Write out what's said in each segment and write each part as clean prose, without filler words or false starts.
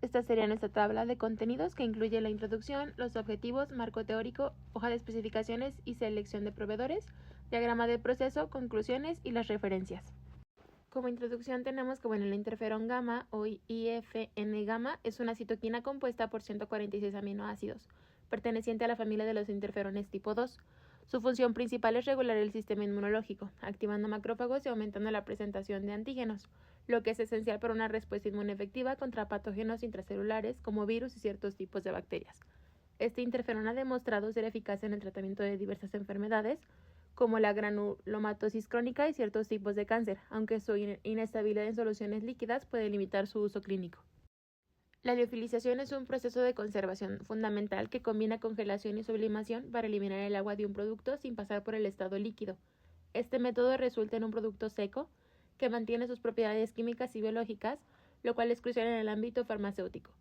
Esta sería nuestra tabla de contenidos que incluye la introducción, los objetivos, marco teórico, hoja de especificaciones y selección de proveedores, diagrama de proceso, conclusiones y las referencias. Como introducción tenemos que el interferón gamma o IFN gamma es una citoquina compuesta por 146 aminoácidos, perteneciente a la familia de los interferones tipo 2. Su función principal es regular el sistema inmunológico, activando macrófagos y aumentando la presentación de antígenos, lo que es esencial para una respuesta inmune efectiva contra patógenos intracelulares como virus y ciertos tipos de bacterias. Este interferón ha demostrado ser eficaz en el tratamiento de diversas enfermedades, como la granulomatosis crónica y ciertos tipos de cáncer, aunque su inestabilidad en soluciones líquidas puede limitar su uso clínico. La liofilización es un proceso de conservación fundamental que combina congelación y sublimación para eliminar el agua de un producto sin pasar por el estado líquido. Este método resulta en un producto seco que mantiene sus propiedades químicas y biológicas, lo cual es crucial en el ámbito farmacéutico.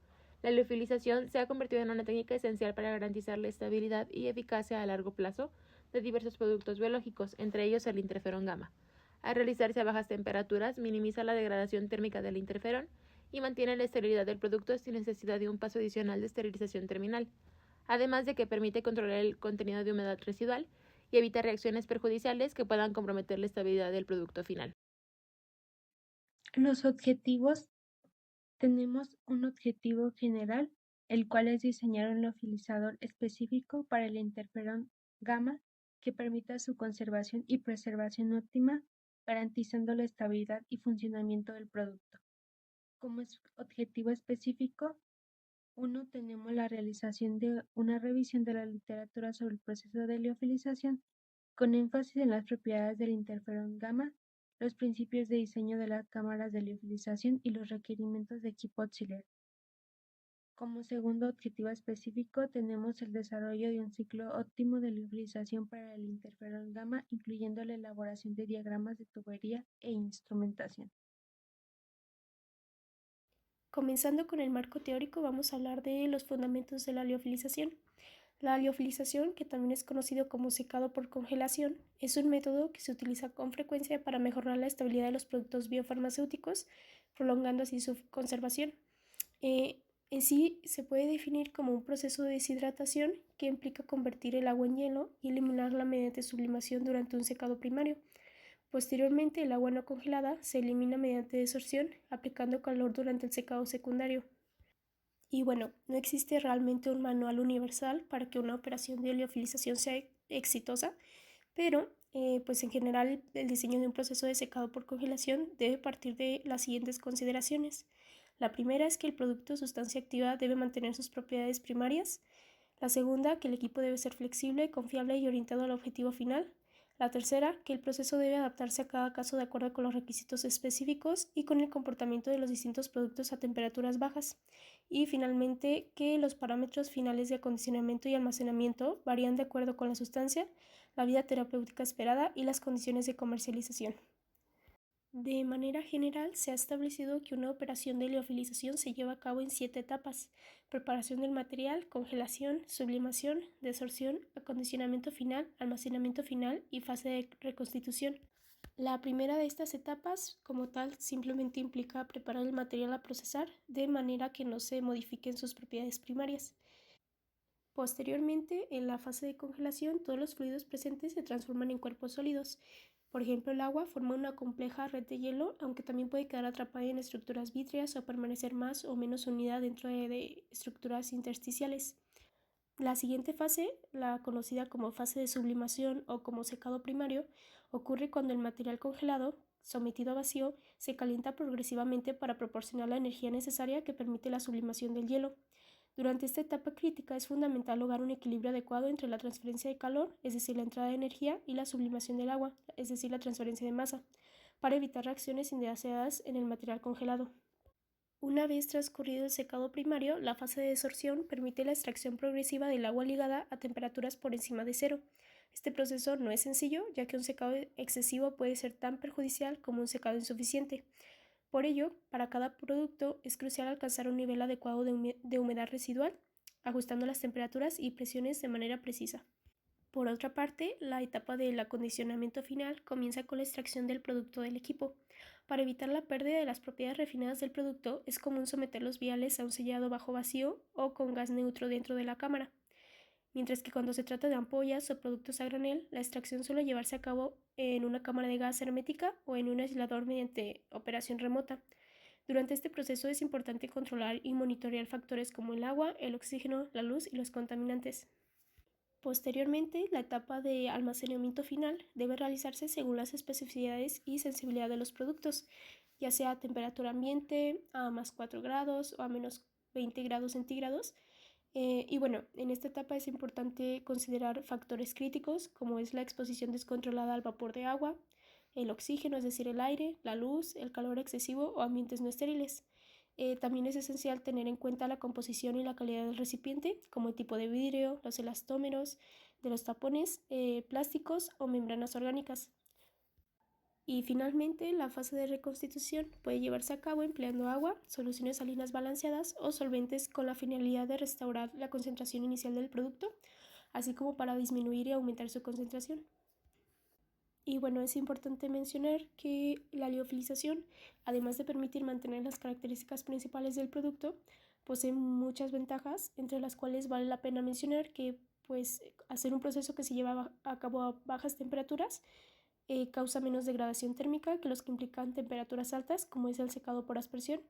La liofilización se ha convertido en una técnica esencial para garantizar la estabilidad y eficacia a largo plazo de diversos productos biológicos, entre ellos el interferón gamma. Al realizarse a bajas temperaturas, minimiza la degradación térmica del interferón y mantiene la esterilidad del producto sin necesidad de un paso adicional de esterilización terminal, además de que permite controlar el contenido de humedad residual y evita reacciones perjudiciales que puedan comprometer la estabilidad del producto final. Los objetivos. Tenemos un objetivo general, el cual es diseñar un liofilizador específico para el interferón gamma que permita su conservación y preservación óptima, garantizando la estabilidad y funcionamiento del producto. Como objetivo específico, tenemos la realización de una revisión de la literatura sobre el proceso de liofilización, con énfasis en las propiedades del interferón gamma, los principios de diseño de las cámaras de liofilización y los requerimientos de equipo auxiliar. Como segundo objetivo específico, tenemos el desarrollo de un ciclo óptimo de liofilización para el interferón gamma, incluyendo la elaboración de diagramas de tubería e instrumentación. Comenzando con el marco teórico, vamos a hablar de los fundamentos de la liofilización. La liofilización, que también es conocido como secado por congelación, es un método que se utiliza con frecuencia para mejorar la estabilidad de los productos biofarmacéuticos, prolongando así su conservación. En sí se puede definir como un proceso de deshidratación que implica convertir el agua en hielo y eliminarla mediante sublimación durante un secado primario. Posteriormente, el agua no congelada se elimina mediante desorción, aplicando calor durante el secado secundario. Y bueno, no existe realmente un manual universal para que una operación de liofilización sea exitosa, pero pues en general el diseño de un proceso de secado por congelación debe partir de las siguientes consideraciones. La primera es que el producto o sustancia activa debe mantener sus propiedades primarias. La segunda, que el equipo debe ser flexible, confiable y orientado al objetivo final. La tercera, que el proceso debe adaptarse a cada caso de acuerdo con los requisitos específicos y con el comportamiento de los distintos productos a temperaturas bajas. Y finalmente, que los parámetros finales de acondicionamiento y almacenamiento varían de acuerdo con la sustancia, la vida terapéutica esperada y las condiciones de comercialización. De manera general, se ha establecido que una operación de liofilización se lleva a cabo en 7 etapas: preparación del material, congelación, sublimación, desorción, acondicionamiento final, almacenamiento final y fase de reconstitución. La primera de estas etapas, como tal, simplemente implica preparar el material a procesar de manera que no se modifiquen sus propiedades primarias. Posteriormente, en la fase de congelación, todos los fluidos presentes se transforman en cuerpos sólidos. Por ejemplo, el agua forma una compleja red de hielo, aunque también puede quedar atrapada en estructuras vítreas o permanecer más o menos unida dentro de estructuras intersticiales. La siguiente fase, la conocida como fase de sublimación o como secado primario, ocurre cuando el material congelado, sometido a vacío, se calienta progresivamente para proporcionar la energía necesaria que permite la sublimación del hielo. Durante esta etapa crítica es fundamental lograr un equilibrio adecuado entre la transferencia de calor, es decir, la entrada de energía, y la sublimación del agua, es decir, la transferencia de masa, para evitar reacciones indeseadas en el material congelado. Una vez transcurrido el secado primario, la fase de desorción permite la extracción progresiva del agua ligada a temperaturas por encima de cero. Este proceso no es sencillo, ya que un secado excesivo puede ser tan perjudicial como un secado insuficiente. Por ello, para cada producto es crucial alcanzar un nivel adecuado de humedad residual, ajustando las temperaturas y presiones de manera precisa. Por otra parte, la etapa del acondicionamiento final comienza con la extracción del producto del equipo. Para evitar la pérdida de las propiedades refinadas del producto, es común someter los viales a un sellado bajo vacío o con gas neutro dentro de la cámara. Mientras que cuando se trata de ampollas o productos a granel, la extracción suele llevarse a cabo en una cámara de gas hermética o en un aislador mediante operación remota. Durante este proceso es importante controlar y monitorear factores como el agua, el oxígeno, la luz y los contaminantes. Posteriormente, la etapa de almacenamiento final debe realizarse según las especificidades y sensibilidad de los productos, ya sea a temperatura ambiente, a más 4 grados o a menos 20 grados centígrados. Y bueno, en esta etapa es importante considerar factores críticos como es la exposición descontrolada al vapor de agua, el oxígeno, es decir, el aire, la luz, el calor excesivo o ambientes no estériles. También es esencial tener en cuenta la composición y la calidad del recipiente, como el tipo de vidrio, los elastómeros, de los tapones, plásticos o membranas orgánicas. Y finalmente, la fase de reconstitución puede llevarse a cabo empleando agua, soluciones salinas balanceadas o solventes con la finalidad de restaurar la concentración inicial del producto, así como para disminuir y aumentar su concentración. Y bueno, es importante mencionar que la liofilización, además de permitir mantener las características principales del producto, posee muchas ventajas, entre las cuales vale la pena mencionar que pues hacer un proceso que se lleva a cabo a bajas temperaturas causa menos degradación térmica que los que implican temperaturas altas, como es el secado por aspersión.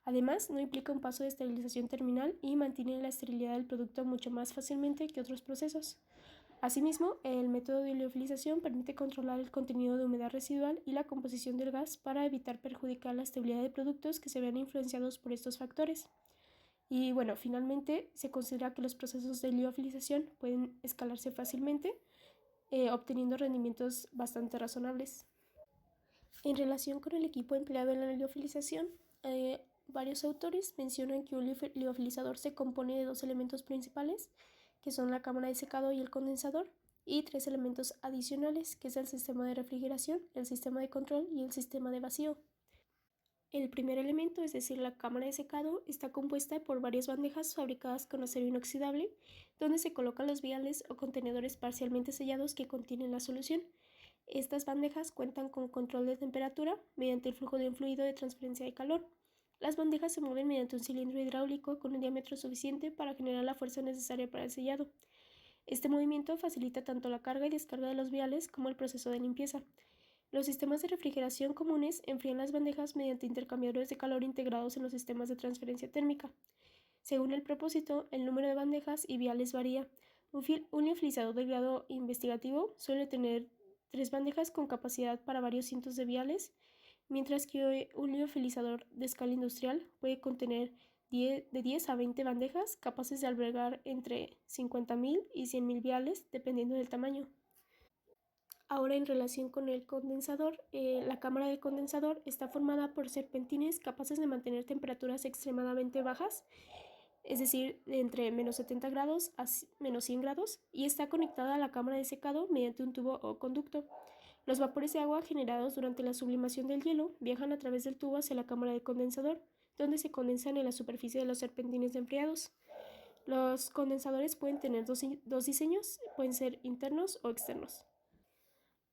Además, no implica un paso de esterilización terminal y mantiene la esterilidad del producto mucho más fácilmente que otros procesos. Asimismo, el método de liofilización permite controlar el contenido de humedad residual y la composición del gas para evitar perjudicar la estabilidad de productos que se vean influenciados por estos factores. Y bueno, finalmente se considera que los procesos de liofilización pueden escalarse fácilmente, obteniendo rendimientos bastante razonables. En relación con el equipo empleado en la liofilización, varios autores mencionan que un liofilizador se compone de dos elementos principales, que son la cámara de secado y el condensador, y tres elementos adicionales, que es el sistema de refrigeración, el sistema de control y el sistema de vacío. El primer elemento, es decir, la cámara de secado, está compuesta por varias bandejas fabricadas con acero inoxidable, donde se colocan los viales o contenedores parcialmente sellados que contienen la solución. Estas bandejas cuentan con control de temperatura mediante el flujo de un fluido de transferencia de calor. Las bandejas se mueven mediante un cilindro hidráulico con un diámetro suficiente para generar la fuerza necesaria para el sellado. Este movimiento facilita tanto la carga y descarga de los viales como el proceso de limpieza. Los sistemas de refrigeración comunes enfrían las bandejas mediante intercambiadores de calor integrados en los sistemas de transferencia térmica. Según el propósito, el número de bandejas y viales varía. Un liofilizador de grado investigativo suele tener 3 bandejas con capacidad para varios cientos de viales, mientras que un liofilizador de escala industrial puede contener de 10 a 20 bandejas capaces de albergar entre 50.000 y 100.000 viales, dependiendo del tamaño. Ahora, en relación con el condensador, la cámara del condensador está formada por serpentines capaces de mantener temperaturas extremadamente bajas, es decir, de entre menos 70 grados a menos 100 grados, y está conectada a la cámara de secado mediante un tubo o conducto. Los vapores de agua generados durante la sublimación del hielo viajan a través del tubo hacia la cámara de condensador, donde se condensan en la superficie de los serpentines enfriados. Los condensadores pueden tener dos diseños, pueden ser internos o externos.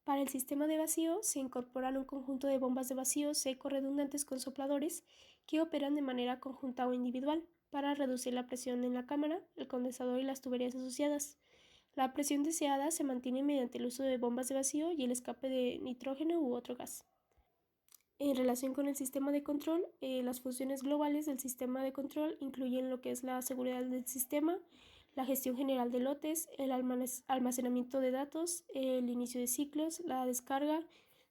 Para el sistema de vacío se incorporan un conjunto de bombas de vacío seco redundantes con sopladores que operan de manera conjunta o individual para reducir la presión en la cámara, el condensador y las tuberías asociadas. La presión deseada se mantiene mediante el uso de bombas de vacío y el escape de nitrógeno u otro gas. En relación con el sistema de control, las funciones globales del sistema de control incluyen lo que es la seguridad del sistema, la gestión general de lotes, el almacenamiento de datos, el inicio de ciclos, la descarga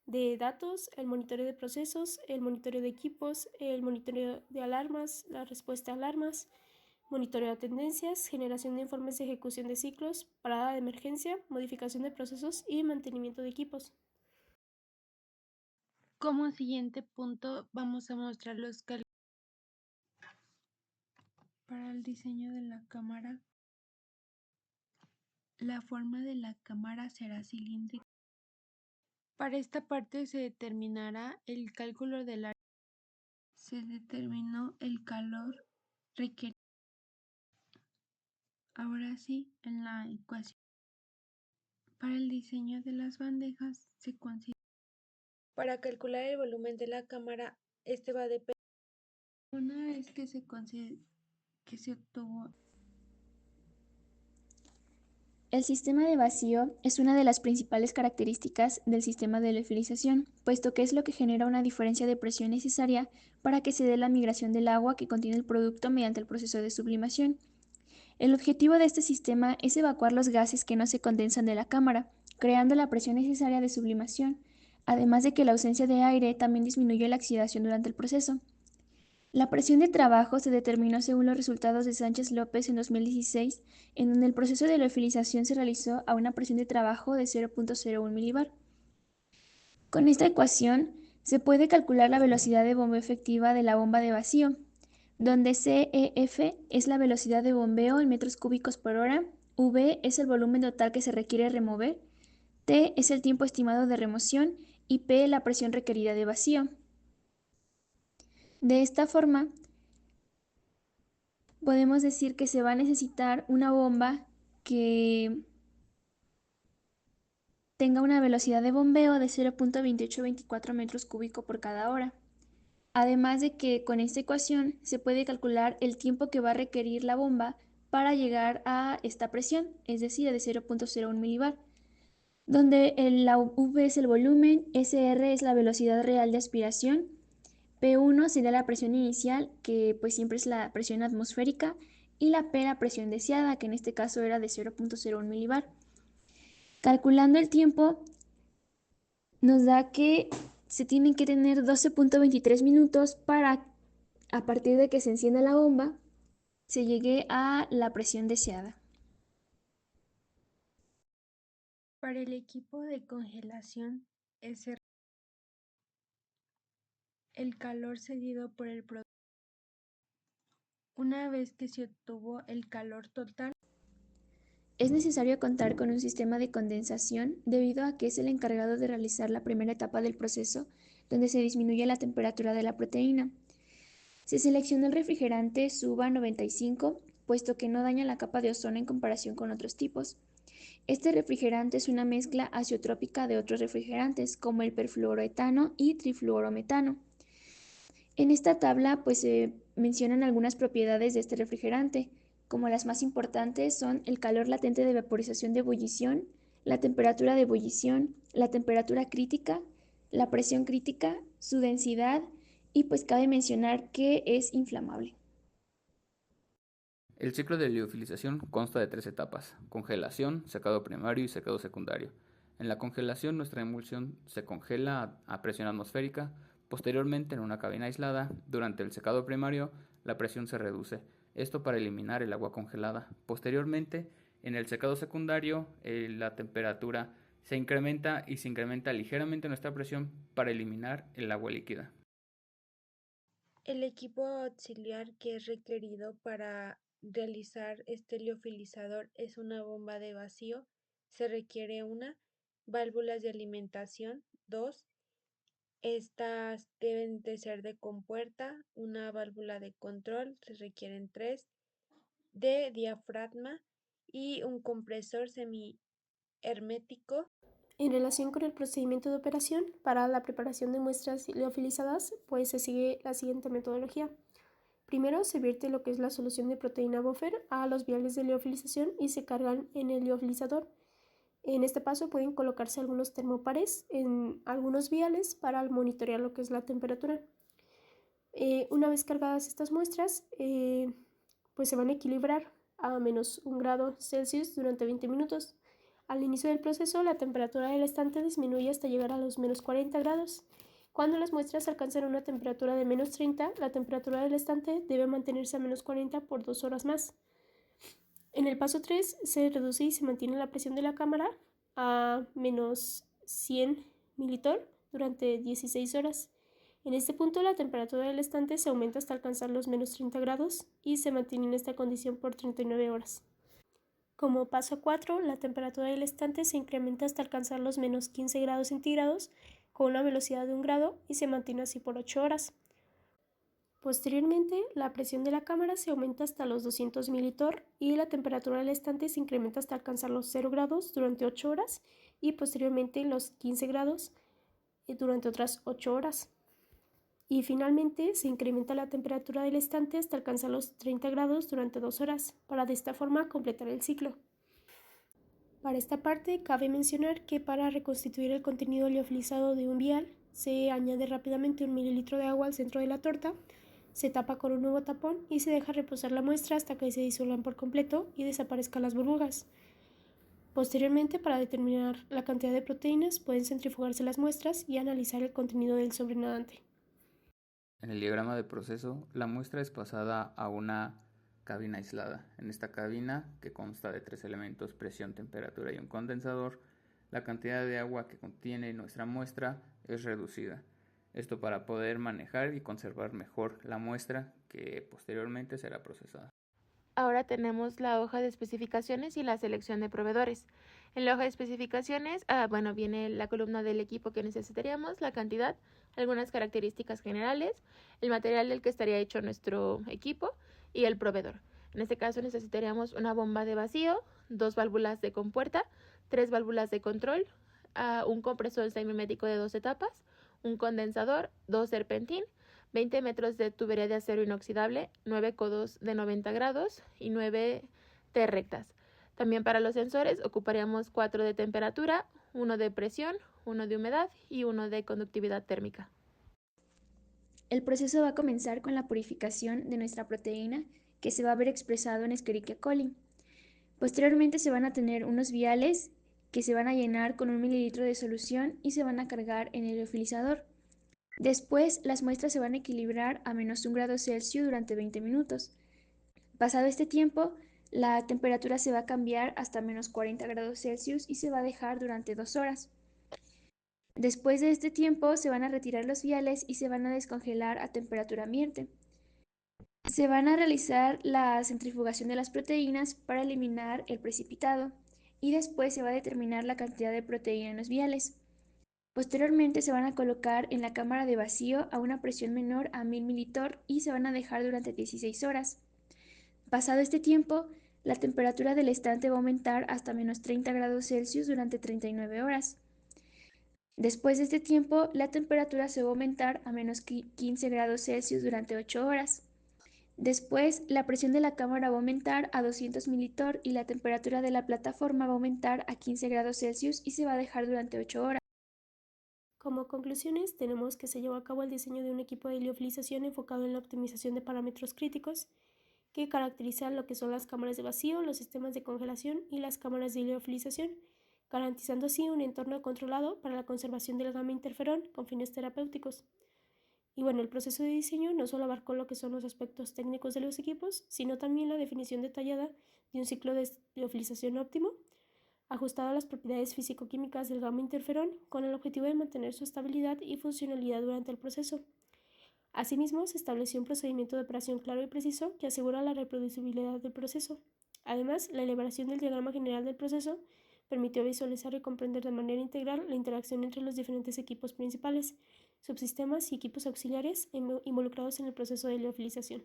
de datos, el monitoreo de procesos, el monitoreo de equipos, el monitoreo de alarmas, la respuesta a alarmas, monitoreo de tendencias, generación de informes de ejecución de ciclos, parada de emergencia, modificación de procesos y mantenimiento de equipos. Como siguiente punto vamos a mostrar los cálculos para el diseño de la cámara. La forma de la cámara será cilíndrica. Para esta parte se determinará el cálculo del área. Se determinó el calor requerido. Ahora sí, en la ecuación. Para el diseño de las bandejas se considera Para calcular el volumen de la cámara, este va a depender. Una vez que se obtuvo El sistema de vacío es una de las principales características del sistema de liofilización, puesto que es lo que genera una diferencia de presión necesaria para que se dé la migración del agua que contiene el producto mediante el proceso de sublimación. El objetivo de este sistema es evacuar los gases que no se condensan de la cámara, creando la presión necesaria de sublimación, además de que la ausencia de aire también disminuye la oxidación durante el proceso. La presión de trabajo se determinó según los resultados de Sánchez-López en 2016, en donde el proceso de liofilización se realizó a una presión de trabajo de 0.01 milibar. Con esta ecuación se puede calcular la velocidad de bombeo efectiva de la bomba de vacío, donde CEF es la velocidad de bombeo en metros cúbicos por hora, V es el volumen total que se requiere remover, T es el tiempo estimado de remoción y P la presión requerida de vacío. De esta forma, podemos decir que se va a necesitar una bomba que tenga una velocidad de bombeo de 0.2824 metros cúbicos por cada hora. Además de que con esta ecuación se puede calcular el tiempo que va a requerir la bomba para llegar a esta presión, es decir, de 0.01 milibar, donde la V es el volumen, SR es la velocidad real de aspiración, P1 sería la presión inicial, que pues siempre es la presión atmosférica, y la P la presión deseada, que en este caso era de 0.01 milibar. Calculando el tiempo, nos da que se tienen que tener 12.23 minutos para, a partir de que se encienda la bomba, se llegue a la presión deseada. para el equipo de congelación es el calor cedido por el producto. Una vez que se obtuvo el calor total, es necesario contar con un sistema de condensación debido a que es el encargado de realizar la primera etapa del proceso, donde se disminuye la temperatura de la proteína. Se selecciona el refrigerante SUBA 95, puesto que no daña la capa de ozono en comparación con otros tipos. Este refrigerante es una mezcla azeotrópica de otros refrigerantes, como el perfluoroetano y trifluorometano. En esta tabla pues se mencionan algunas propiedades de este refrigerante, como las más importantes son el calor latente de vaporización de ebullición, la temperatura de ebullición, la temperatura crítica, la presión crítica, su densidad y pues cabe mencionar que es inflamable. El ciclo de liofilización consta de 3 etapas: congelación, secado primario y secado secundario. En la congelación nuestra emulsión se congela a presión atmosférica. Posteriormente, en una cabina aislada, durante el secado primario, la presión se reduce, esto para eliminar el agua congelada. Posteriormente, en el secado secundario, la temperatura se incrementa y se incrementa ligeramente nuestra presión para eliminar el agua líquida. el equipo auxiliar que es requerido para realizar este liofilizador es una bomba de vacío. Se requiere una, válvulas de alimentación, 2. Estas deben de ser de compuerta, una válvula de control, se requieren 3, de diafragma y un compresor semi-hermético. En relación con el procedimiento de operación, para la preparación de muestras liofilizadas, pues se sigue la siguiente metodología. Primero se vierte lo que es la solución de proteína buffer a los viales de liofilización y se cargan en el liofilizador. En este paso pueden colocarse algunos termopares en algunos viales para monitorear lo que es la temperatura. Una vez cargadas estas muestras, pues se van a equilibrar a menos 1 grado Celsius durante 20 minutos. Al inicio del proceso, la temperatura del estante disminuye hasta llegar a los menos 40 grados. Cuando las muestras alcanzan una temperatura de menos 30, la temperatura del estante debe mantenerse a menos 40 por 2 horas más. En el paso 3 se reduce y se mantiene la presión de la cámara a menos 100 militor durante 16 horas. En este punto la temperatura del estante se aumenta hasta alcanzar los menos 30 grados y se mantiene en esta condición por 39 horas. Como paso 4, la temperatura del estante se incrementa hasta alcanzar los menos 15 grados centígrados con una velocidad de 1 grado y se mantiene así por 8 horas. Posteriormente, la presión de la cámara se aumenta hasta los 200 militor y la temperatura del estante se incrementa hasta alcanzar los 0 grados durante 8 horas y posteriormente los 15 grados durante otras 8 horas. Y finalmente se incrementa la temperatura del estante hasta alcanzar los 30 grados durante 2 horas, para de esta forma completar el ciclo. Para esta parte, cabe mencionar que para reconstituir el contenido liofilizado de un vial, se añade rápidamente 1 mililitro de agua al centro de la torta, se tapa con un nuevo tapón y se deja reposar la muestra hasta que se disuelvan por completo y desaparezcan las burbujas. Posteriormente, para determinar la cantidad de proteínas, pueden centrifugarse las muestras y analizar el contenido del sobrenadante. En el diagrama de proceso, la muestra es pasada a una cabina aislada. En esta cabina, que consta de 3 elementos, presión, temperatura y un condensador, la cantidad de agua que contiene nuestra muestra es reducida. Esto para poder manejar y conservar mejor la muestra, que posteriormente será procesada. Ahora tenemos la hoja de especificaciones y la selección de proveedores. En la hoja de especificaciones, viene la columna del equipo que necesitaríamos, la cantidad, algunas características generales, el material del que estaría hecho nuestro equipo y el proveedor. En este caso necesitaríamos una bomba de vacío, 2 válvulas de compuerta, 3 válvulas de control, un compresor semimétrico de 2 etapas, un condensador, 2 serpentín, 20 metros de tubería de acero inoxidable, 9 codos de 90 grados y 9 T rectas. También para los sensores ocuparíamos 4 de temperatura, 1 de presión, 1 de humedad y 1 de conductividad térmica. El proceso va a comenzar con la purificación de nuestra proteína que se va a ver expresado en Escherichia coli. Posteriormente se van a tener unos viales que se van a llenar con 1 mililitro de solución y se van a cargar en el liofilizador. Después, las muestras se van a equilibrar a -1 grado Celsius durante 20 minutos. Pasado este tiempo, la temperatura se va a cambiar hasta -40 grados Celsius y se va a dejar durante 2 horas. Después de este tiempo, se van a retirar los viales y se van a descongelar a temperatura ambiente. Se van a realizar la centrifugación de las proteínas para eliminar el precipitado y después se va a determinar la cantidad de proteína en los viales. Posteriormente se van a colocar en la cámara de vacío a una presión menor a 1000 mT y se van a dejar durante 16 horas. Pasado este tiempo, la temperatura del estante va a aumentar hasta -30 grados Celsius durante 39 horas. Después de este tiempo, la temperatura se va a aumentar a -15 grados Celsius durante 8 horas. Después, la presión de la cámara va a aumentar a 200 mT y la temperatura de la plataforma va a aumentar a 15 grados Celsius y se va a dejar durante 8 horas. Como conclusiones, tenemos que se llevó a cabo el diseño de un equipo de liofilización enfocado en la optimización de parámetros críticos que caracterizan lo que son las cámaras de vacío, los sistemas de congelación y las cámaras de liofilización, garantizando así un entorno controlado para la conservación del gamma interferón con fines terapéuticos. Y bueno, el proceso de diseño no solo abarcó lo que son los aspectos técnicos de los equipos, sino también la definición detallada de un ciclo de liofilización óptimo, ajustado a las propiedades físico-químicas del gamma interferón con el objetivo de mantener su estabilidad y funcionalidad durante el proceso. Asimismo, se estableció un procedimiento de operación claro y preciso que asegura la reproducibilidad del proceso. Además, la elaboración del diagrama general del proceso permitió visualizar y comprender de manera integral la interacción entre los diferentes equipos principales, subsistemas y equipos auxiliares involucrados en el proceso de liofilización.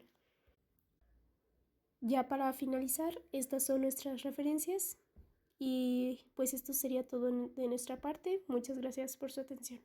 Ya para finalizar, estas son nuestras referencias. Y pues esto sería todo de nuestra parte. Muchas gracias por su atención.